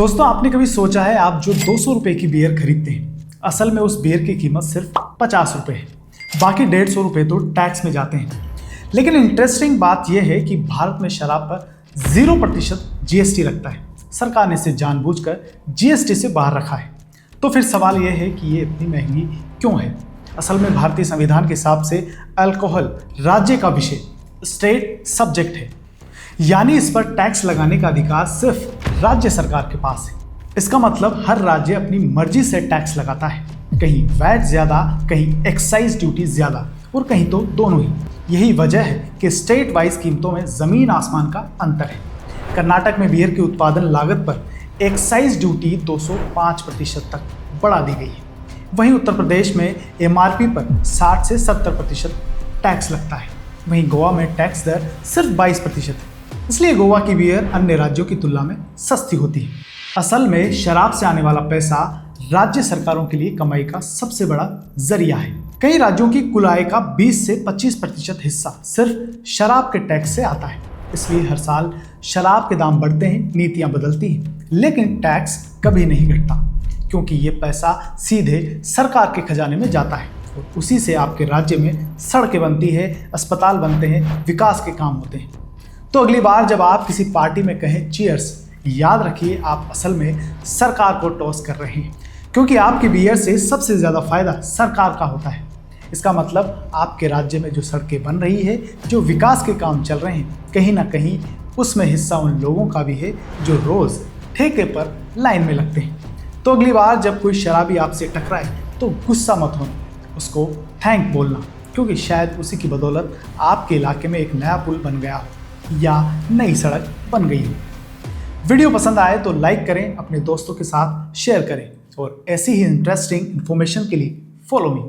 दोस्तों, आपने कभी सोचा है आप जो 200 रुपए की बियर खरीदते हैं, असल में उस बियर की कीमत सिर्फ 50 रुपए है। बाकी 150 रुपए तो टैक्स में जाते हैं। लेकिन इंटरेस्टिंग बात यह है कि भारत में शराब पर 0% जीएसटी लगता है। सरकार ने इसे जानबूझकर जीएसटी से बाहर रखा है। तो फिर सवाल यह है कि ये इतनी महंगी क्यों है? असल में भारतीय संविधान के हिसाब से अल्कोहल राज्य का विषय, स्टेट सब्जेक्ट है, यानी इस पर टैक्स लगाने का अधिकार सिर्फ राज्य सरकार के पास है। इसका मतलब हर राज्य अपनी मर्जी से टैक्स लगाता है, कहीं वैट ज्यादा, कहीं एक्साइज ड्यूटी ज्यादा और कहीं तो दोनों ही। यही वजह है कि स्टेट वाइज कीमतों में जमीन आसमान का अंतर है। कर्नाटक में बियर की उत्पादन लागत पर एक्साइज ड्यूटी 205% तक बढ़ा दी गई है। वहीं उत्तर प्रदेश में एमआरपी पर 60 से 70% टैक्स लगता है। वहीं गोवा में टैक्स दर सिर्फ 22% है। इसलिए गोवा की बियर अन्य राज्यों की तुलना में सस्ती होती है। असल में शराब से आने वाला पैसा राज्य सरकारों के लिए कमाई का सबसे बड़ा जरिया है। कई राज्यों की कुल आय का 20 से 25% हिस्सा सिर्फ शराब के टैक्स से आता है। इसलिए हर साल शराब के दाम बढ़ते हैं, नीतियां बदलती हैं, लेकिन टैक्स कभी नहीं घटता, क्योंकि ये पैसा सीधे सरकार के खजाने में जाता है और उसी से आपके राज्य में सड़कें बनती है, अस्पताल बनते हैं, विकास के काम होते हैं। तो अगली बार जब आप किसी पार्टी में कहें चीयर्स, याद रखिए आप असल में सरकार को टॉस कर रहे हैं, क्योंकि आपकी बियर से सबसे ज़्यादा फायदा सरकार का होता है। इसका मतलब आपके राज्य में जो सड़कें बन रही है, जो विकास के काम चल रहे हैं, कहीं ना कहीं उसमें हिस्सा उन लोगों का भी है जो रोज़ ठेके पर लाइन में लगते हैं। तो अगली बार जब कोई शराबी आपसे टकराए तो गुस्सा मत होना, उसको थैंक बोलना, क्योंकि शायद उसी की बदौलत आपके इलाके में एक नया पुल बन गया हो या नई सड़क बन गई हो। वीडियो पसंद आए तो लाइक करें, अपने दोस्तों के साथ शेयर करें और ऐसी ही इंटरेस्टिंग इन्फॉर्मेशन के लिए फॉलो मी।